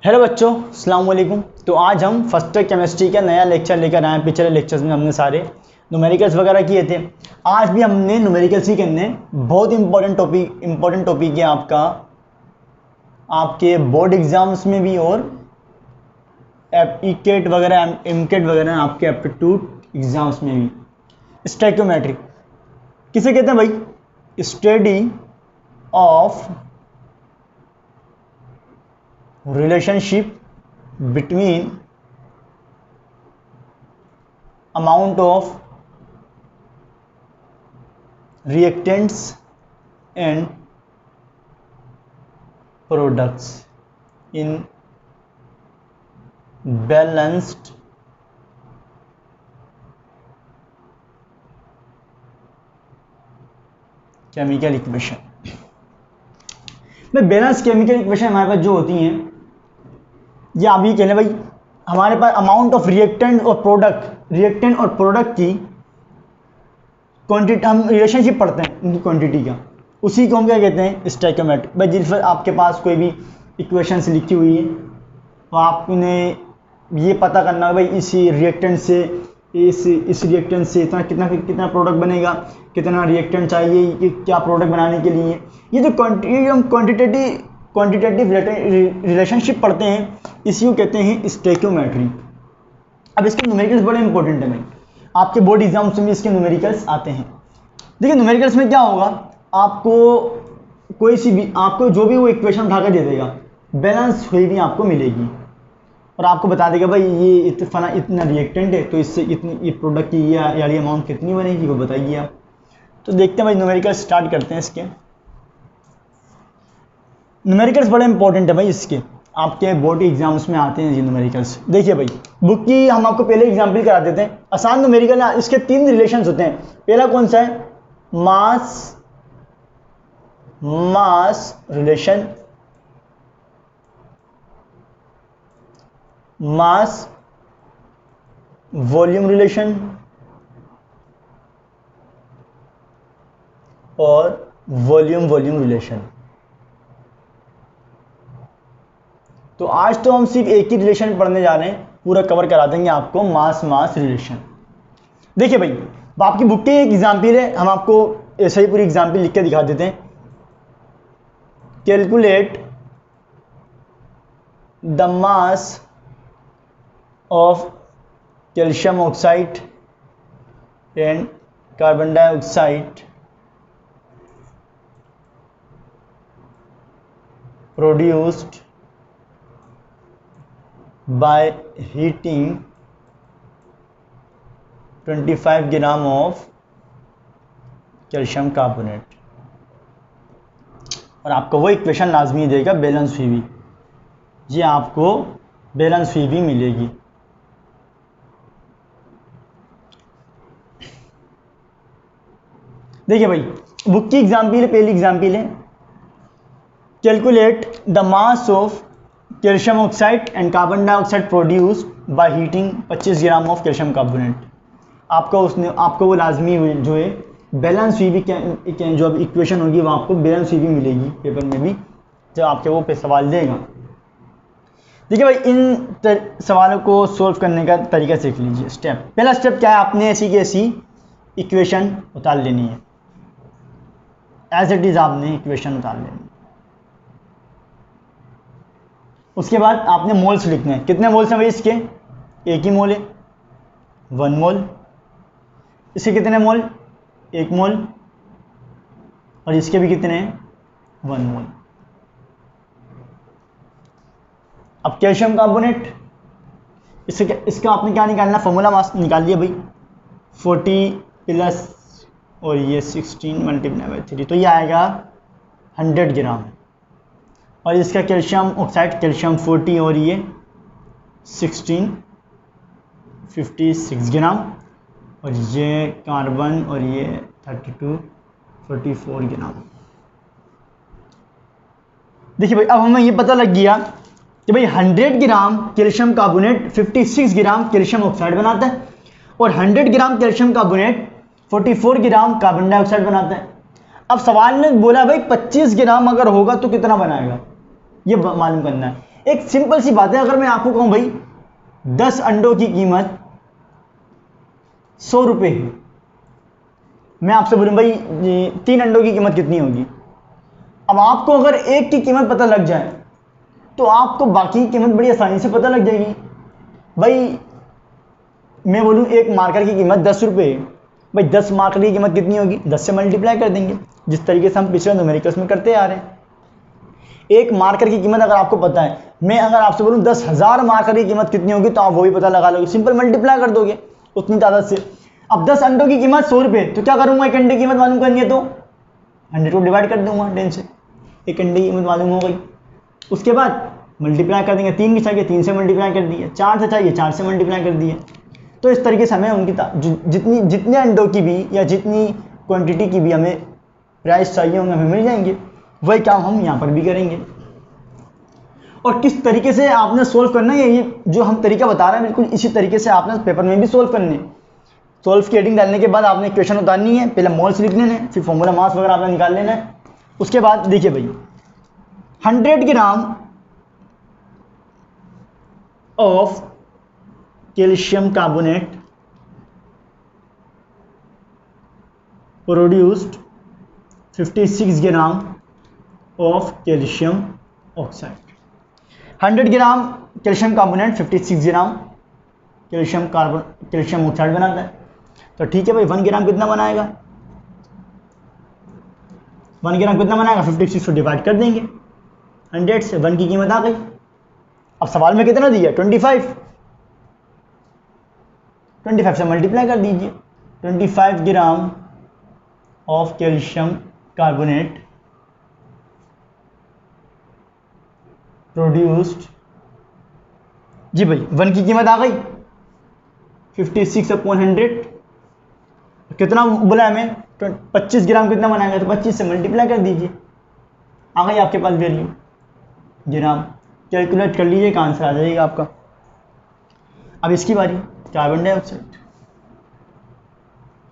Hello बच्चों, अस्सलाम वालेकुम। तो आज हम फर्स्ट ईयर केमिस्ट्री का नया लेक्चर लेकर आए हैं। पिछले लेक्चर्स में हमने सारे न्यूमेरिकल्स वगैरह किए थे। आज भी हमने न्यूमेरिकल्स ही करने। बहुत इंपॉर्टेंट टॉपिक है आपके बोर्ड एग्जाम्स में भी और ईकेट वगैरह एमकेट वगैरह आपके एप्टीट्यूड एग्जाम्स में भी। स्टोइकोमेट्री किसे कहते हैं भाई? Study of relationship between amount of reactants and products in balanced chemical equation। में बैलेंस केमिकल इक्वेशन हमारे पास जो होती हैं, ये आप ये कह लें भाई, हमारे पास अमाउंट ऑफ रिएक्टेंट और प्रोडक्ट की क्वांटिटी, हम रिलेशनशिप पढ़ते हैं उनकी क्वांटिटी का, उसी को हम क्या कहते हैं? स्टोइकोमेट्री। भाई जिस पर आपके पास कोई भी इक्वेशंस लिखी हुई है तो आपने ये पता करना है भाई इस रिएक्टेंट से इस रिएक्टेंट से कितना प्रोडक्ट बनेगा, कितना रिएक्टेंट चाहिए, ये क्या प्रोडक्ट बनाने के लिए। ये जो क्वांटिटेटिव रिलेशनशिप पढ़ते हैं, इसी को कहते हैं स्टोइकोमेट्री। अब इसके न्यूमेरिकल्स बड़े इंपॉर्टेंट है भाई, आपके बोर्ड एग्जाम्स में इसके न्यूमेरिकल्स आते हैं। देखिए न्यूमेरिकल्स में क्या होगा, आपको जो भी वो इक्वेशन उठा कर दे देगा, बैलेंस हुई भी आपको मिलेगी और आपको बता देगा भाई ये इतना रिएक्टेंट है तो इससे इतनी ये प्रोडक्ट की ये यानी अमाउंट कितनी बनेगी, वो बताइए आप। तो देखते हैं भाई न्यूमेरिकल्स स्टार्ट करते हैं। इसके न्यूमेरिकल्स बड़े इंपॉर्टेंट है भाई, इसके आपके बोर्ड एग्जाम्स में आते हैं ये न्यूमेरिकल्स। देखिए भाई बुक की हम आपको पहले एग्जाम्पल करा देते हैं। आसान न्यूमेरिकल, इसके 3 रिलेशंस होते हैं। पहला कौन सा है? मास रिलेशन, मास वॉल्यूम रिलेशन और वॉल्यूम रिलेशन। तो आज तो हम सिर्फ एक ही रिलेशन पढ़ने जा रहे हैं, पूरा कवर करा देंगे आपको मास रिलेशन। देखिए भाई आपकी बुक की एक एग्जाम्पल है, हम आपको ऐसे ही पूरी एग्जाम्पल लिख के दिखा देते हैं। Calculate the mass of calcium oxide and carbon dioxide produced by heating 25 gram of calcium carbonate. और आपको वो इक्वेशन लाजमी देगा बैलेंस वी, ये आपको बैलेंस वी मिलेगी। देखिए भाई बुक की एग्जाम्पल, पहली एग्जाम्पल है calculate the mass of calcium oxide and carbon dioxide produced by heating 25 gram of calcium carbonate. आपको वो लाजमी जो है बैलेंस वी भी, जो अब इक्वेशन होगी वो आपको बैलेंस वी भी मिलेगी पेपर में भी, जब आपके वो पे सवाल देगा। देखिए भाई इन सवालों को सोल्व करने का तरीका सीख लीजिए। पहला स्टेप क्या है? आपने ऐसी की ऐसी इक्वेशन उतार लेनी है, एज इट इज आपने इक्वेशन उतार लेनी है। उसके बाद आपने मोल्स लिखने हैं। कितने मोल्स हैं भाई इसके? एक ही मोल है, 1 मोल। इसके कितने मोल? 1 मोल। और इसके भी कितने हैं? 1 मोल। अब कैल्शियम कार्बोनेट, इसका आपने क्या निकालना? फॉर्मूला मास निकाल लिया भाई, 40 प्लस और ये 16 मल्टीप्लाई बाई 3, तो ये आएगा 100 ग्राम। और इसका कैल्शियम ऑक्साइड, कैल्शियम 40 और ये 16 56 ग्राम, और ये कार्बन और ये 32 44 ग्राम। देखिए भाई अब हमें ये पता लग गया कि भाई 100 ग्राम कैल्शियम कार्बोनेट 56 ग्राम कैल्शियम ऑक्साइड बनाता है, और 100 ग्राम calcium carbonate 44 gram carbon dioxide बनाता है। अब सवाल ने बोला भाई 25 ग्राम अगर होगा तो कितना बनाएगा, ये मालूम करना है। एक सिंपल सी बात है, अगर मैं आपको कहूं भाई 10 अंडों की कीमत 100 रुपये है, मैं आपसे बोलूं भाई 3 अंडों की कीमत कितनी होगी। अब आपको अगर एक की कीमत पता लग जाए तो आपको बाकी की कीमत बड़ी आसानी से पता लग जाएगी। भाई मैं बोलूं एक मार्कर की कीमत 10 रुपये है, भाई 10 मार्कर की कीमत कितनी होगी, 10 से मल्टीप्लाई कर देंगे, जिस तरीके से हम पिछले न्यूमेरिकल्स में करते आ रहे हैं। एक मार्कर की कीमत अगर आपको पता है, मैं अगर आपसे बोलूं 10,000 मार्कर की कीमत कितनी होगी तो आप वो भी पता लगा लोगे, सिंपल मल्टीप्लाई कर दोगे उतनी तादाद से। अब 10 अंडों की कीमत 100 रुपये, तो क्या करूंगा, एक अंडे की कीमत मालूम करनी है तो 100 को डिवाइड कर दूंगा 10 से, एक अंडे की कीमत मालूम हो गई। उसके बाद मल्टीप्लाई कर देंगे, 3 की चाहिए 3 से मल्टीप्लाई कर दिए, 4 से चाहिए 4 से मल्टीप्लाई कर दिए। तो इस तरीके से हमें उनकी जितने अंडों की भी या जितनी क्वांटिटी की भी हमें प्राइस चाहिए होंगे हमें मिल जाएंगे। वही काम हम यहाँ पर भी करेंगे। और किस तरीके से आपने सोल्व करना है, ये जो हम तरीका बता रहे हैं बिल्कुल इसी तरीके से आपने पेपर में भी सोल्व करने। सोल्व की हेडिंग डालने के बाद आपने इक्वेशन उतारनी है, पहले मोल्स लिख लेने हैं, फिर फॉर्मूला मास वगैरह आपने निकाल लेना है। उसके बाद देखिए भाई 100 ग्राम of calcium carbonate produced 56 gram of calcium oxide. 100 gram calcium carbonate 56 gram calcium oxide बनाता है। तो ठीक है भाई 1 ग्राम कितना बनाएगा, 1 ग्राम कितना बनाएगा, 56 को डिवाइड कर देंगे 100 से, 1 की कीमत आ गई। अब सवाल में कितना दिया, 25 से मल्टीप्लाई कर दीजिए। 25 gram of calcium carbonate produced, जी भाई 1 की कीमत आ गई 56/100, कितना बोला हमें 25 ग्राम कितना बनाएगा, तो 25 से मल्टीप्लाई कर दीजिए, आ गई आपके पास वैल्यू ग्राम। कैलकुलेट कर लीजिए, आंसर आ जाएगा आपका। अब इसकी बारी कार्बन डाइऑक्साइड,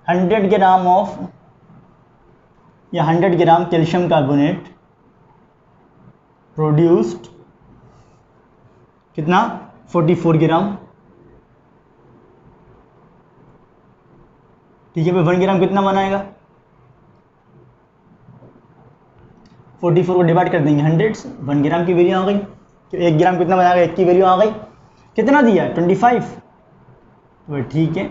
100 ग्राम ऑफ या 100 ग्राम कैल्शियम कार्बोनेट प्रोड्यूस्ड कितना 44 ग्राम, ठीक है भाई 1 ग्राम कितना बनाएगा, 44 को डिवाइड कर देंगे 100 से, 1 ग्राम की वैल्यू आ गई। तो 1 ग्राम कितना बनाएगा, 1 की वैल्यू आ गई, कितना दिया 25, तो ठीक है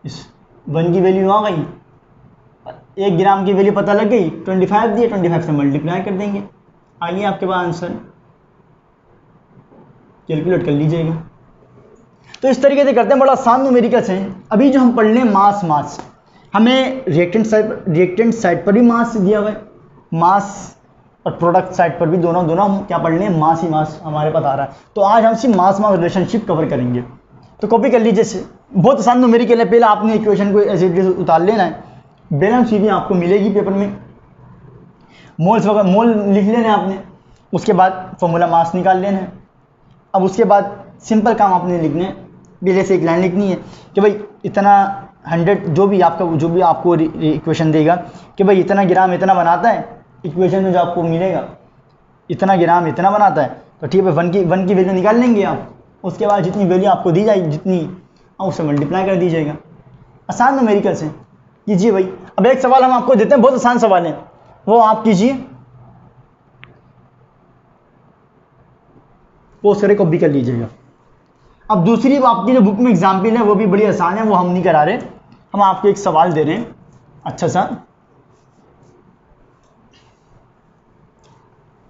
इस 1 की वैल्यू आ गई, 1 ग्राम की वैल्यू पता लग गई, 25 दिए, 25 से मल्टीप्लाई कर देंगे, आइए आपके पास आंसर, कैलकुलेट कर लीजिएगा। तो इस तरीके से करते हैं, बड़ा आसान न्यूमेरिकल्स हैं। अभी जो हम पढ़ लें मास हमें रिएक्टेंट साइड पर भी मास दिया हुआ है, मास और प्रोडक्ट साइड पर भी दोनों हम क्या पढ़ लें, मास ही मास हमारे पास आ रहा है। तो आज हम सिर्फ मास रिलेशनशिप कवर करेंगे। तो कॉपी कर लीजिए, बहुत आसान न्यूमेरिकल है। पहले आपने इक्वेशन को ऐसे उतार लेना है, बैलेंस शीट भी आपको मिलेगी पेपर में, मोल्स वगैरह मोल लिख लेना है आपने, उसके बाद फॉर्मूला मास निकाल लेना है। अब उसके बाद सिंपल काम आपने लिखने है, पहले से एक लाइन लिखनी है कि भाई इतना 100 जो भी आपको इक्वेशन देगा कि भाई इतना ग्राम इतना बनाता है, इक्वेशन में जो आपको मिलेगा इतना ग्राम इतना बनाता है, तो ठीक है 1 की वैल्यू निकाल लेंगे आप। उसके बाद जितनी वैल्यू आपको दी जाएगी जितनी उससे मल्टीप्लाई कर दीजिएगा। आसान न्यूमेरिकल्स हैं, कीजिए भाई। अब एक सवाल हम आपको देते हैं, बहुत आसान सवाल है, वो आप कीजिए, पोस्ट करके कॉपी कर लीजिएगा। अब दूसरी आपकी जो बुक में एग्जाम्पल है वो भी बड़ी आसान है, वो हम नहीं करा रहे, हम आपको एक सवाल दे रहे हैं अच्छा सा।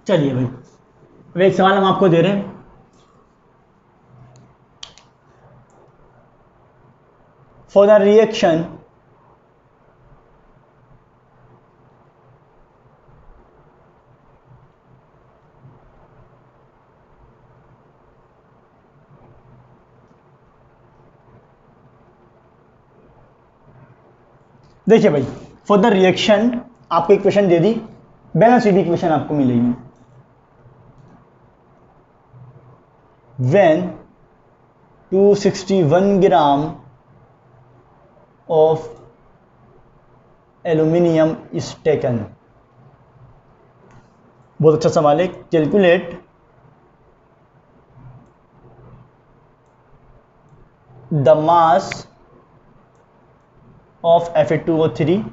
चलिए भाई, अब एक सवाल हम आपको दे रहे हैं, फॉर द रिएक्शन देखिए भाई, फॉर द रिएक्शन आपको इक्वेशन दे दी, बैलेंस शीट इक्वेशन आपको मिलेगी। When 261 gram of aluminium is taken, बहुत अच्छा सवाल है। Calculate the mass of Fe2O3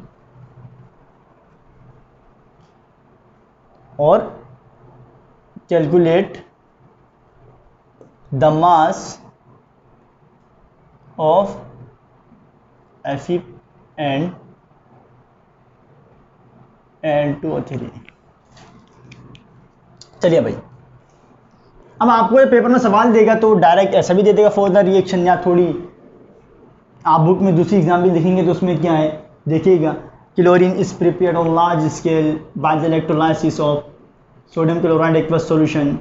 और calculate the mass of Fe and N2O3। चलिए भाई, अब आपको ये पेपर में सवाल देगा तो डायरेक्ट ऐसा भी दे देगा फॉर द रिएक्शन, या थोड़ी आप बुक में दूसरी एग्जाम्पल लिखेंगे तो उसमें क्या है देखिएगा, chlorine is prepared on large scale by the electrolysis of sodium chloride aqueous solution,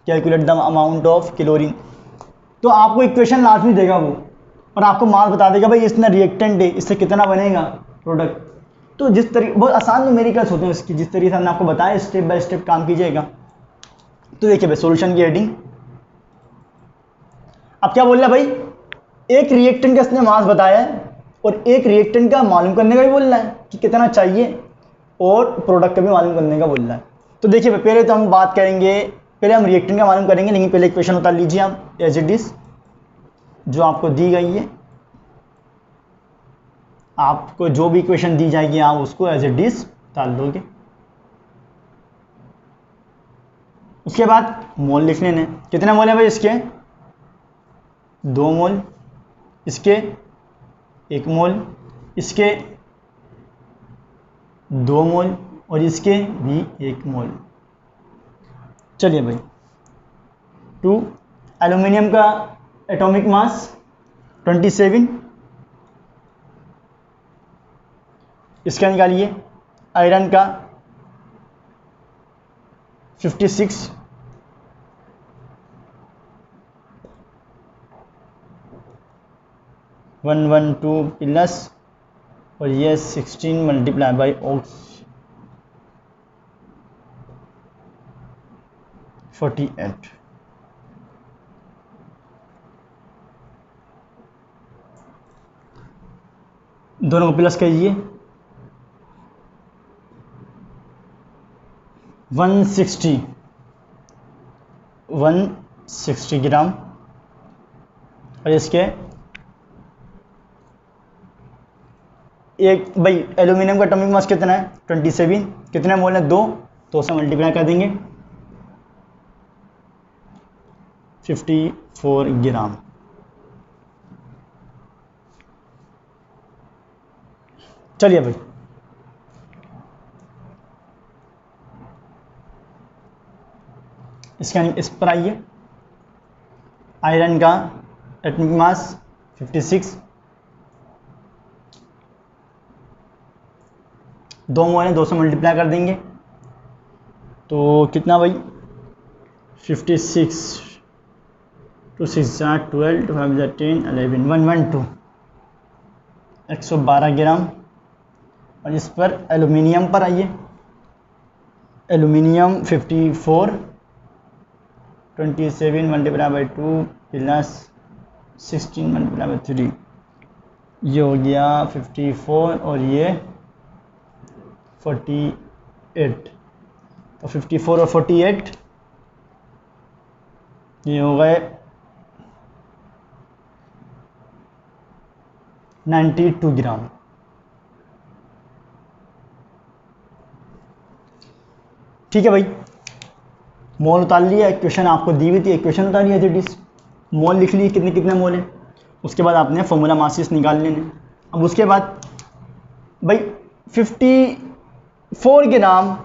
calculate the amount of chlorine. तो आपको इक्वेशन लाजमी देगा वो, और आपको मार्क बता देगा भाई इसमें रिएक्टेंट है, इससे कितना बनेगा प्रोडक्ट। तो जिस तरीके बहुत आसान न्यूमेरिकल्स होते हैं इसकी, जिस तरीके से हमने आपको बताया स्टेप बाय स्टेप काम कीजिएगा। तो देखिए भाई सॉल्यूशन की हेडिंग, अब क्या बोल रहा है भाई, एक रिएक्टेंट का इसने मास बताया है और एक रिएक्टेंट का मालूम करने का भी बोल रहा है कि कितना चाहिए, और प्रोडक्ट का भी मालूम करने का बोल रहा है। तो देखिए भाई पहले तो हम बात करेंगे, पहले हम रिएक्टेंट का मालूम करेंगे, लेकिन पहले इक्वेशन उतार लीजिए आप एज इट इज जो आपको दी गई है। आपको जो भी इक्वेशन दी जाएगी आप उसको एज इट इज उतार लोगे। उसके बाद मोल लिख लेने, कितने मोल है भाई इसके 2 मोल, इसके 1 मोल, इसके 2 मोल और इसके भी 1 मोल। चलिए भाई 2 एल्यूमिनियम का एटॉमिक मास 27, इसका निकालिए। आयरन का 56, वन वन टू प्लस और ये 16 मल्टीप्लाई बाई ऑक्स 48। दोनों को प्लस कीजिए, 160 ग्राम, और इसके एक भाई एल्यूमिनियम का एटॉमिक मास कितना है 27, कितने मोल है 2 से मल्टीप्लाई कर देंगे 54 ग्राम। चलिए भाई इसका इस पर आइए। आयरन का एटॉमिक मास 56, 2 मोल है 2 से मल्टीप्लाई कर देंगे तो कितना भाई 56 2 6 12 2 5 10 11 112 112 ग्राम। और इस पर एल्यूमिनियम पर आइए। Aluminium 54 27 multiply by 2 plus 16 multiply by 3, ये हो गया 54 और ये 48। तो 54 और 48 ये हो गए 92 ग्राम। ठीक है भाई, मोल उतार लिया, इक्वेशन आपको दी हुई थी, इक्वेशन उतारी है इस मोल लिख लिए कितने कितने मोल है। उसके बाद आपने फॉर्मूला मासिस निकाल लेने। अब उसके बाद भाई 54 ग्राम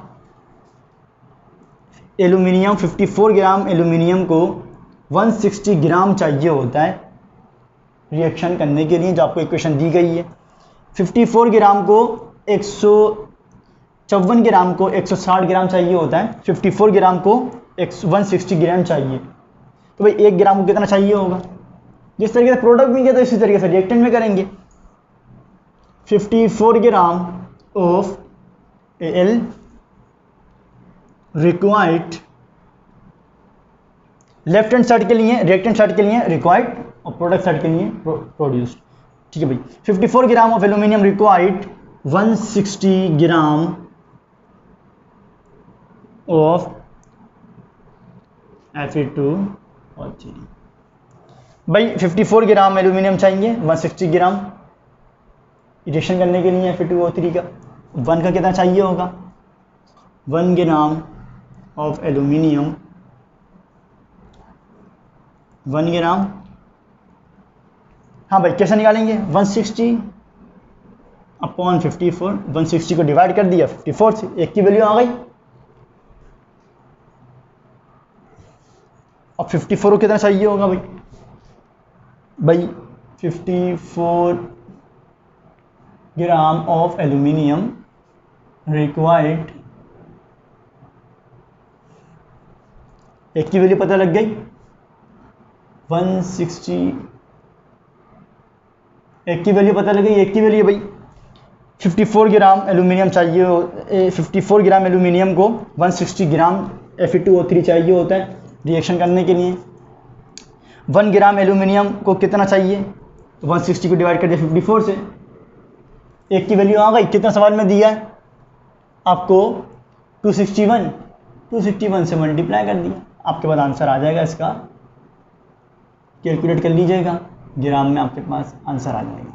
एल्यूमिनियम, 54 ग्राम एल्यूमिनियम को 160 ग्राम चाहिए होता है रिएक्शन करने के लिए, जो आपको इक्वेशन दी गई है। 54 ग्राम को 154 ग्राम को 160 ग्राम चाहिए होता है, 54 ग्राम को 160 ग्राम चाहिए। तो भाई 1 ग्राम को कितना चाहिए होगा, जिस तरीके से प्रोडक्ट में किया था इसी तरीके से रिएक्टेंट में करेंगे। 54 gram of L required, left hand side के लिए रिएक्टेंट साइड के लिए रिक्वायर्ड और प्रोडक्ट साइड के लिए प्रोड्यूस्ड। ठीक है भाई, 54 gram of aluminium required 160 gram of Fe2O3। भाई 54 ग्राम एल्यूमिनियम चाहिए, 160 ग्राम रिएक्शन करने के लिए Fe2O3 का। 1 का कितना चाहिए होगा, 1 ग्राम ऑफ एल्यूमिनियम, 1 ग्राम। हाँ भाई कैसे निकालेंगे, 160 अपॉन 54, 160 को डिवाइड कर दिया 54 से, एक की वैल्यू आ गई। अब 54 को कितना चाहिए होगा भाई, 54 ग्राम ऑफ एल्यूमिनियम रिक्वायर्ड, एक की वैल्यू पता लग गई 160, एक की वैल्यू पता लग गई, एक की वैल्यू भाई 54 ग्राम एल्यूमिनियम चाहिए, 54 ग्राम एल्यूमिनियम को 160 ग्राम Fe2O3 चाहिए होता है रिएक्शन करने के लिए। 1 ग्राम एल्यूमिनियम को कितना चाहिए, 160 को डिवाइड कर दिया 54 से, एक की वैल्यू आ गई। कितना सवाल में दिया है आपको, 261 से मल्टीप्लाई कर दिया, आपके पास आंसर आ जाएगा इसका, कैलकुलेट कर लीजिएगा, ग्राम में आपके पास आंसर आ जाएगा।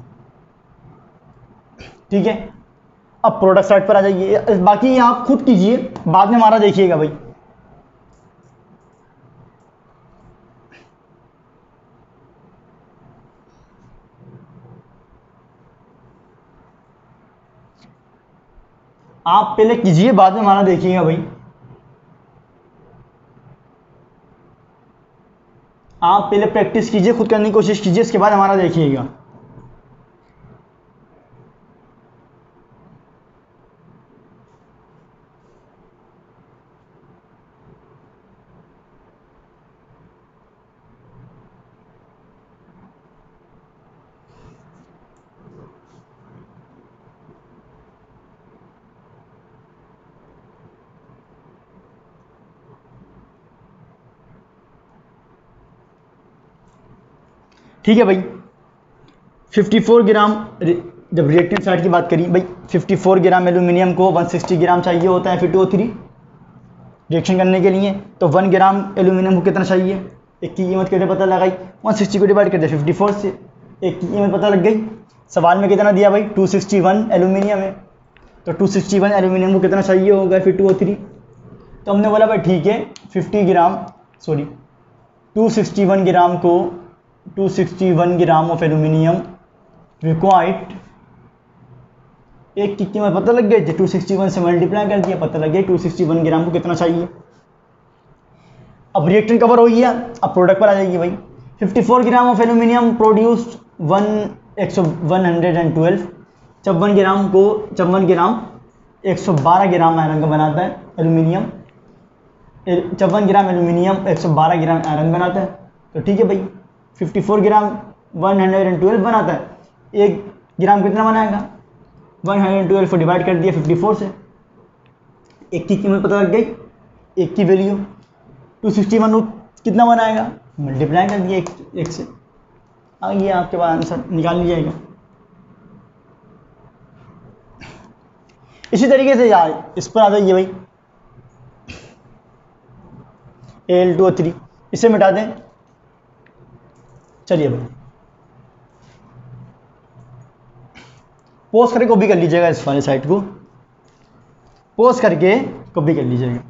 ठीक है, अब प्रोडक्ट साइड पर आ जाइए, बाकी आप खुद कीजिए, बाद में हमारा देखिएगा भाई। आप पहले कीजिए, बाद में हमारा देखिएगा भाई। आप पहले प्रैक्टिस कीजिए, खुद करने की कोशिश कीजिए, इसके बाद हमारा देखिएगा। ठीक है भाई, 54 ग्राम, जब रिएक्टेंट साइड की बात करी भाई, 54 ग्राम एल्यूमिनियम को 160 ग्राम चाहिए होता है Fe2O3 रिएक्शन करने के लिए। तो 1 ग्राम एल्यूमिनियम को कितना चाहिए, एक की कीमत कैसे पता लगाई, 160 को डिवाइड कर दिया 54 से, एक की कीमत पता लग गई। सवाल में कितना दिया भाई, 261 एल्यूमिनियम है, तो 261 एल्यूमिनियम को कितना चाहिए होगा Fe2O3। तो हमने बोला भाई ठीक है, 261 ग्राम को 261 ग्राम ऑफ एल्यूमिनियम रिक्वायर्ड, एक की कीमत पता लग गई, 261 से मल्टीप्लाई कर दिया, पता लग गया 261 ग्राम को कितना चाहिए। अब रिएक्टेंट कवर हो गया, अब प्रोडक्ट पर आ जाएगी भाई। 54 ग्राम ऑफ एल्यूमिनियम प्रोड्यूस्ड 112, 54 ग्राम को 54 ग्राम 112 ग्राम आयरन का बनाता है एल्यूमिनियम, 54 ग्राम एल्यूमिनियम 112 ग्राम आयरन बनाता है। तो ठीक है भाई, 54 ग्राम 112 बनाता है, 1 ग्राम कितना बनाएगा, 112 को डिवाइड कर दिया 54 से, एक की कीमत पता लग गई, एक की वैल्यू 261 कितना बनाएगा, मल्टीप्लाई कर दिया एक से, आ गया आपके पास आंसर, निकाल लीजिएगा। इसी तरीके से यार इस पर आ जाइए भाई, Al2O3 इसे मिटा दें। चलिए भाई पोस्ट करके कॉपी कर लीजिएगा, इस वाले साइट को पोस्ट करके कॉपी कर लीजिएगा।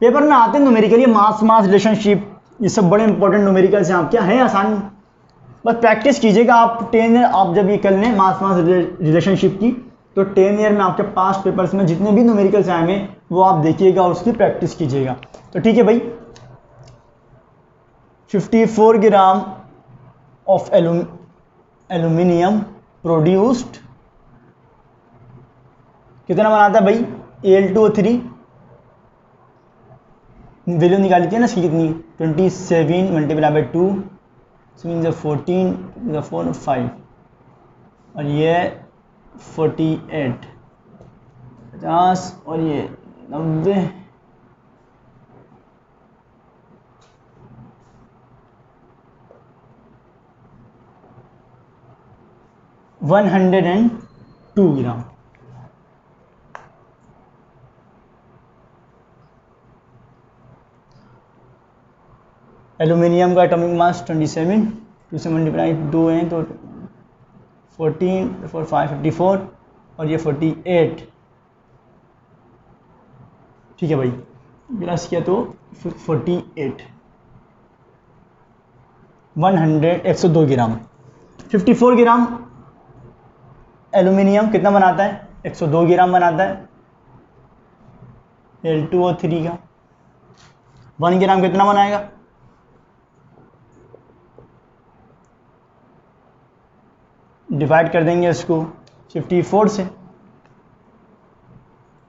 पेपर में आते हैं न्यूमेरिकल, ये मास रिलेशनशिप, ये सब बड़े इंपॉर्टेंट न्यूमेरिकल्स हैं आपके, हैं आसान, बस प्रैक्टिस कीजिएगा। आप 10 ईयर आप जब ये कर लें मास रिलेशनशिप की, तो 10 ईयर में आपके पास पेपर्स में जितने भी न्यूमेरिकल्स आए हैं वो आप देखिएगा और उसकी प्रैक्टिस कीजिएगा। तो ठीक है भाई, 54 ग्राम ऑफ एल्यूमिनियम प्रोड्यूस्ड कितना बनाता है भाई, Al2O3 वैल्यू निकाली थी ना इसकी कितनी, 27 मल्टीप्लाई बाई 2 मीन 14 4 5 और ये 48 50 और ये 90 102 ग्राम। एल्यूमिनियम का एटॉमिक मास 27, 2 से मल्टीप्लाई 2 हैं तो 14, 4 5 54 और ये 48। ठीक है भाई, प्लस किया तो 48, 102 ग्राम। 54 ग्राम एल्यूमिनियम कितना बनाता है? 102 ग्राम बनाता है L2O3 का। 1 ग्राम कितना बनाएगा? डिवाइड कर देंगे इसको 54 से।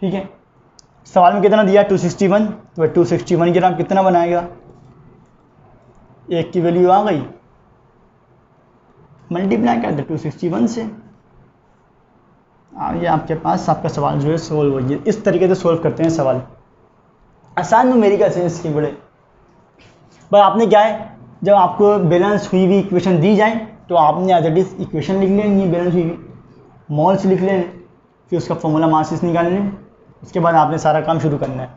ठीक है, सवाल में कितना दिया? 261, तो 261 ग्राम कितना बनाएगा? एक की वैल्यू आ गई, मल्टीप्लाई कर दे 261 से, ये आपके पास आपका सवाल जो है सोल्व हो गया। इस तरीके से सोल्व करते हैं सवाल, आसान न्यूमेरिकल से इसके बड़े। पर आपने क्या है, जब आपको बैलेंस हुई हुई इक्वेशन दी जाए तो आपने एज इट इज इक्वेशन लिख लेनी है, बैलेंस हुई हुई मोल्स लिख लें, फिर उसका फॉर्मूला मासेस निकाल लें। उसके बाद आपने सारा काम शुरू करना है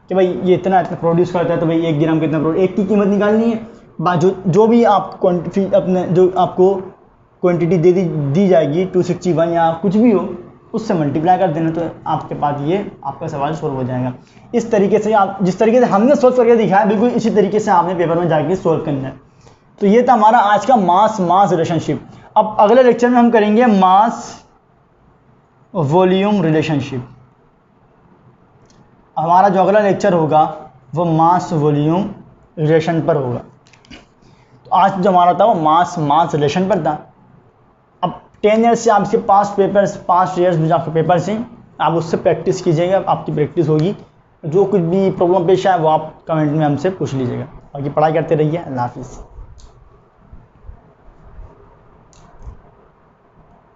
कि भाई ये इतना प्रोड्यूस करता है तो भाई 1 ग्राम कितना प्रोड्यूस, एक की कीमत निकालनी है। जो भी आप क्वान्टिटी अपने जो आपको क्वांटिटी दी जाएगी 261 या कुछ भी हो, उससे मल्टीप्लाई कर देना तो आपके पास ये आपका सवाल सोल्व हो जाएगा। इस तरीके से आप जिस तरीके से हमने सोल्व करके दिखाया बिल्कुल इसी तरीके से आपने पेपर में जाके सोल्व करना है। तो ये था हमारा आज का मास रिलेशनशिप। अब अगले लेक्चर में हम करेंगे मास वॉल्यूम रिलेशनशिप। हमारा जो अगला लेक्चर होगा वो मास वॉल्यूम रिलेशन पर होगा। तो आज जो हमारा था वो मास रिलेशन पर था। अब 10 ईयर्स से आपके पास पेपर्स 5 ईयर्स में जो आपके पेपर्स हैं, आप उससे प्रैक्टिस कीजिएगा, आपकी प्रैक्टिस होगी। जो कुछ भी प्रॉब्लम पेश आए वो आप कमेंट में हमसे पूछ लीजिएगा। बाकी पढ़ाई करते रहिए। अल्लाह हाफिज़।